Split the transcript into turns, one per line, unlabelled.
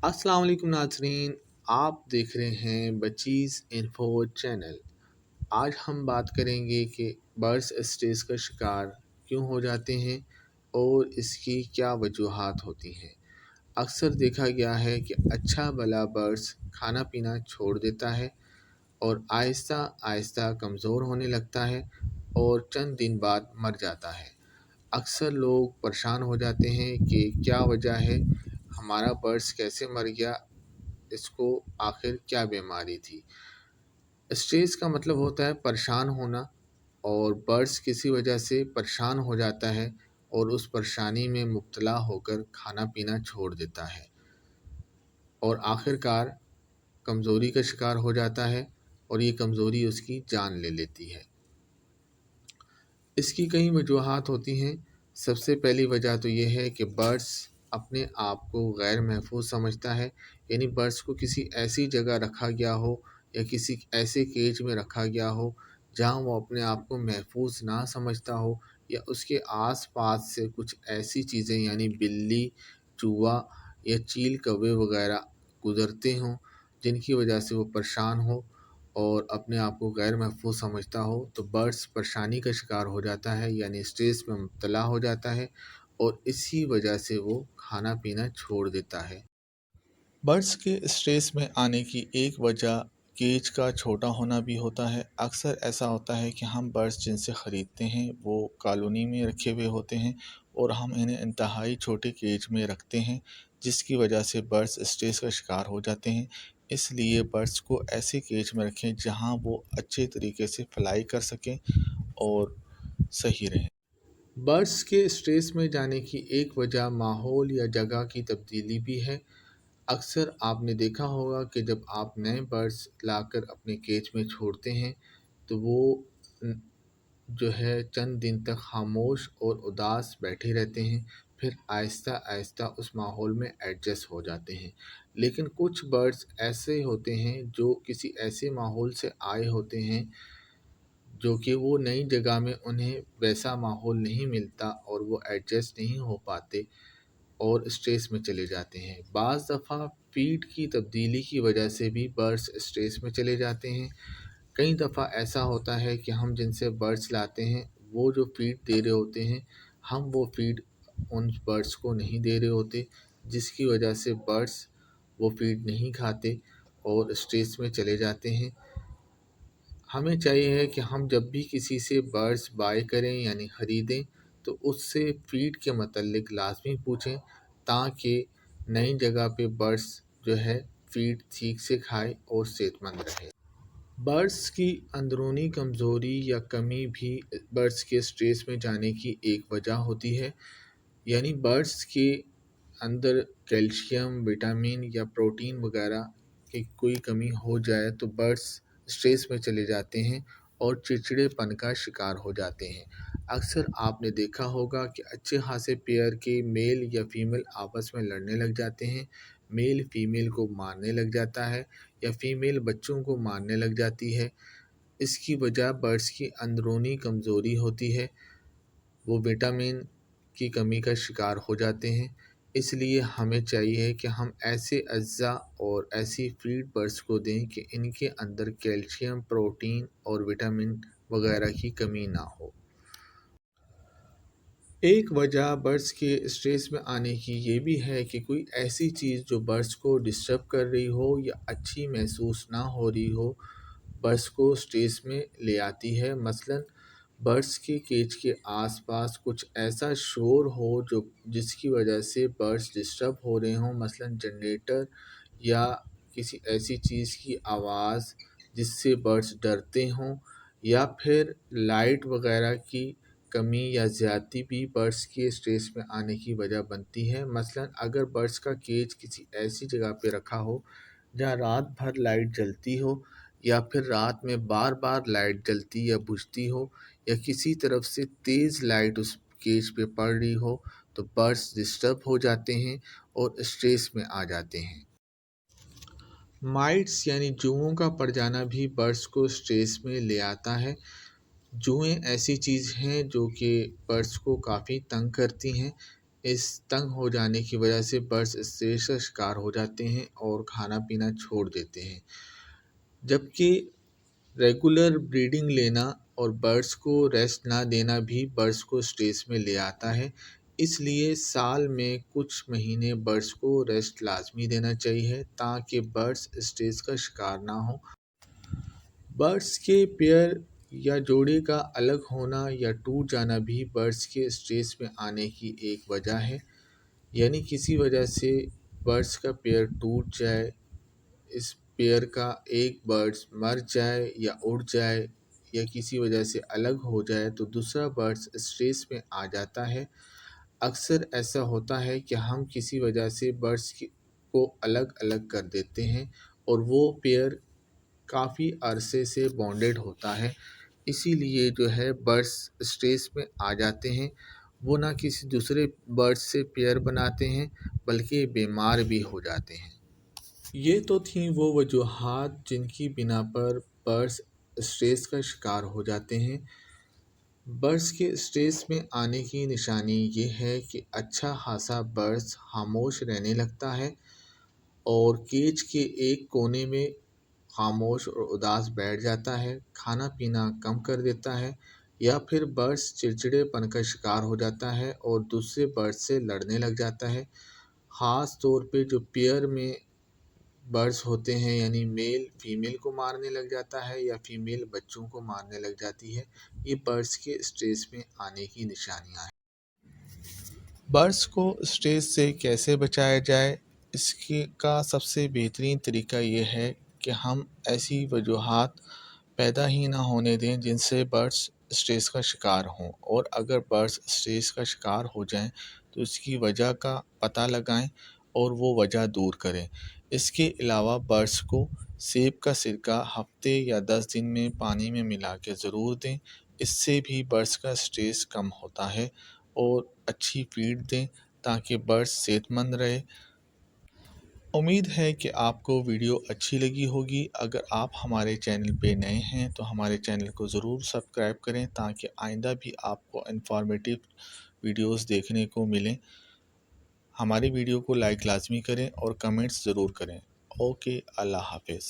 अस्सलाम वालेकुम नाज़रीन। आप देख रहे हैं बचीज़ इन्फो चैनल। आज हम बात करेंगे कि बर्ड्स स्ट्रेस का शिकार क्यों हो जाते हैं और इसकी क्या वजूहात होती हैं। अक्सर देखा गया है कि अच्छा भला बर्ड्स खाना पीना छोड़ देता है और आहिस्ता आहिस्ता कमज़ोर होने लगता है और चंद दिन बाद मर जाता है। अक्सर लोग परेशान हो जाते हैं कि क्या वजह है, हमारा बर्ड्स कैसे मर गया, इसको आखिर क्या बीमारी थी। स्ट्रेस का मतलब होता है परेशान होना, और बर्ड्स किसी वजह से परेशान हो जाता है और उस परेशानी में मुब्तला होकर खाना पीना छोड़ देता है और आखिरकार कमज़ोरी का शिकार हो जाता है और ये कमज़ोरी उसकी जान ले लेती है। इसकी कई वजूहात होती हैं। सबसे पहली वजह तो ये है कि बर्ड्स अपने आप को गैर महफूज समझता है, यानी बर्ड्स को किसी ऐसी जगह रखा गया हो या किसी ऐसे केज में रखा गया हो जहाँ वो अपने आप को महफूज ना समझता हो, या उसके आस पास से कुछ ऐसी चीज़ें यानी बिल्ली, चूहा या चील कौवे वगैरह गुज़रते हों जिनकी वजह से वो परेशान हो और अपने आप को गैर महफूज समझता हो, तो बर्ड्स परेशानी का शिकार हो जाता है, यानी स्ट्रेस में मुब्तला हो जाता है और इसी वजह से वो खाना पीना छोड़ देता है। बर्ड्स के स्ट्रेस में आने की एक वजह केज का छोटा होना भी होता है। अक्सर ऐसा होता है कि हम बर्ड्स जिनसे ख़रीदते हैं वो कॉलोनी में रखे हुए होते हैं और हम इन्हें इंतहाई छोटे केज में रखते हैं, जिसकी वजह से बर्ड्स स्ट्रेस का शिकार हो जाते हैं। इसलिए बर्ड्स को ऐसे केज में रखें जहां वो अच्छे तरीके से फ्लाई कर सकें और सही रहें। बर्ड्स के स्ट्रेस में जाने की एक वजह माहौल या जगह की तब्दीली भी है। अक्सर आपने देखा होगा कि जब आप नए बर्ड्स लाकर अपने केज में छोड़ते हैं तो वो न- जो है चंद दिन तक खामोश और उदास बैठे रहते हैं, फिर आहिस्ता आहिस्ता उस माहौल में एडजस्ट हो जाते हैं। लेकिन कुछ बर्ड्स ऐसे होते हैं जो किसी ऐसे माहौल से आए होते हैं जो कि वो नई जगह में उन्हें वैसा माहौल नहीं मिलता और वो एडजस्ट नहीं हो पाते और स्ट्रेस में चले जाते हैं। बाज़ दफ़ा फीड की तब्दीली की वजह से भी बर्ड्स स्ट्रेस में चले जाते हैं। कई दफ़ा ऐसा होता है कि हम जिनसे बर्ड्स लाते हैं वो जो फीड दे रहे होते हैं, हम वो फीड उन बर्ड्स को नहीं दे रहे होते, जिसकी वजह से बर्ड्स वो फीड नहीं खाते और स्ट्रेस में चले जाते हैं। हमें चाहिए है कि हम जब भी किसी से बर्ड्स बाय करें यानी ख़रीदें तो उससे फ़ीड के मतलब लाजमी पूछें, ताकि नई जगह पे बर्ड्स जो है फ़ीड ठीक से खाए और सेहतमंद रहे। बर्ड्स की अंदरूनी कमज़ोरी या कमी भी बर्ड्स के स्ट्रेस में जाने की एक वजह होती है। यानी बर्ड्स के अंदर कैल्शियम, विटामिन या प्रोटीन वगैरह की कोई कमी हो जाए तो बर्ड्स स्ट्रेस में चले जाते हैं और चिड़चिड़ेपन का शिकार हो जाते हैं। अक्सर आपने देखा होगा कि अच्छे खासे पेयर के मेल या फीमेल आपस में लड़ने लग जाते हैं, मेल फीमेल को मारने लग जाता है या फीमेल बच्चों को मारने लग जाती है। इसकी वजह बर्ड्स की अंदरूनी कमज़ोरी होती है, वो विटामिन की कमी का शिकार हो जाते हैं। इसलिए हमें चाहिए कि हम ऐसे अज्जा और ऐसी फीड बर्ड्स को दें कि इनके अंदर कैल्शियम, प्रोटीन और विटामिन वगैरह की कमी ना हो। एक वजह बर्ड्स के स्ट्रेस में आने की ये भी है कि कोई ऐसी चीज़ जो बर्ड्स को डिस्टर्ब कर रही हो या अच्छी महसूस ना हो रही हो, बर्ड्स को स्ट्रेस में ले आती है। मसलन बर्ड्स के केज के आसपास कुछ ऐसा शोर हो जो जिसकी वजह से बर्ड्स डिस्टर्ब हो रहे हों, मसलन जनरेटर या किसी ऐसी चीज़ की आवाज़ जिससे बर्ड्स डरते हों, या फिर लाइट वगैरह की कमी या ज़्यादती भी बर्ड्स के स्ट्रेस में आने की वजह बनती है। मसलन अगर बर्ड्स का केज किसी ऐसी जगह पे रखा हो जहाँ रात भर लाइट जलती हो, या फिर रात में बार बार लाइट जलती या बुझती हो, या किसी तरफ से तेज़ लाइट उस केज पे पड़ रही हो, तो बर्ड्स डिस्टर्ब हो जाते हैं और स्ट्रेस में आ जाते हैं। माइट्स यानी जुओं का पड़ जाना भी बर्ड्स को स्ट्रेस में ले आता है। जुएं ऐसी चीज़ हैं जो कि बर्ड्स को काफ़ी तंग करती हैं। اس تنگ ہو جانے کی وجہ سے برڈس اسٹریس کا شکار ہو جاتے ہیں اور کھانا پینا چھوڑ دیتے ہیں، جبکہ ریگولر بریڈنگ لینا اور برڈس کو ریسٹ نہ دینا بھی برڈس کو اسٹریس میں لے آتا ہے۔ اس لیے سال میں کچھ مہینے برڈس کو ریسٹ لازمی دینا چاہیے تاکہ برڈس اسٹریس کا شکار نہ ہوں۔ برڈس کے پیئر یا جوڑے کا الگ ہونا یا ٹوٹ جانا بھی برڈس کے اسٹریس میں آنے کی ایک وجہ ہے، یعنی کسی وجہ سے برڈس کا پیئر ٹوٹ جائے، اس پیئر کا ایک برڈس مر جائے یا اڑ جائے یا کسی وجہ سے الگ ہو جائے تو دوسرا برڈس اسٹریس میں آ جاتا ہے۔ اکثر ایسا ہوتا ہے کہ ہم کسی وجہ سے برڈس کو الگ الگ کر دیتے ہیں اور وہ پیئر کافی عرصے سے بانڈڈ ہوتا ہے، اسی لیے جو ہے برڈس اسٹریس میں آ جاتے ہیں، وہ نہ کسی دوسرے برڈ سے پیئر بناتے ہیں بلکہ بیمار بھی ہو جاتے ہیں۔ یہ تو تھیں وہ وجوہات جن کی بنا پر برڈس اسٹریس کا شکار ہو جاتے ہیں۔ برڈس کے اسٹریس میں آنے کی نشانی یہ ہے کہ اچھا خاصا برڈس خاموش رہنے لگتا ہے اور کیج کے ایک کونے میں خاموش اور اداس بیٹھ جاتا ہے، کھانا پینا کم کر دیتا ہے، یا پھر برڈس چڑچڑے پن کا شکار ہو جاتا ہے اور دوسرے برڈ سے لڑنے لگ جاتا ہے۔ خاص طور پہ جو پیئر میں برڈس ہوتے ہیں، یعنی میل فیمیل کو مارنے لگ جاتا ہے یا فیمیل بچوں کو مارنے لگ جاتی ہے، یہ برڈس کے اسٹریس میں آنے کی نشانیاں ہیں۔ برڈس کو اسٹریس سے کیسے بچایا جائے؟ اس کا سب سے بہترین طریقہ یہ ہے کہ ہم ایسی وجوہات پیدا ہی نہ ہونے دیں جن سے برڈس اسٹریس کا شکار ہوں، اور اگر برڈس اسٹریس کا شکار ہو جائیں تو اس کی وجہ کا پتہ لگائیں اور وہ وجہ دور کریں۔ اس کے علاوہ برڈس کو سیب کا سرکہ ہفتے یا 10 دن میں پانی میں ملا کے ضرور دیں، اس سے بھی برڈس کا اسٹریس کم ہوتا ہے، اور اچھی فیڈ دیں تاکہ برڈس صحت مند رہے۔ امید ہے کہ آپ کو ویڈیو اچھی لگی ہوگی۔ اگر آپ ہمارے چینل پہ نئے ہیں تو ہمارے چینل کو ضرور سبسکرائب کریں تاکہ آئندہ بھی آپ کو انفارمیٹیو ویڈیوز دیکھنے کو ملیں۔ ہماری ویڈیو کو لائک لازمی کریں اور کمنٹس ضرور کریں۔ اوکے، اللہ حافظ۔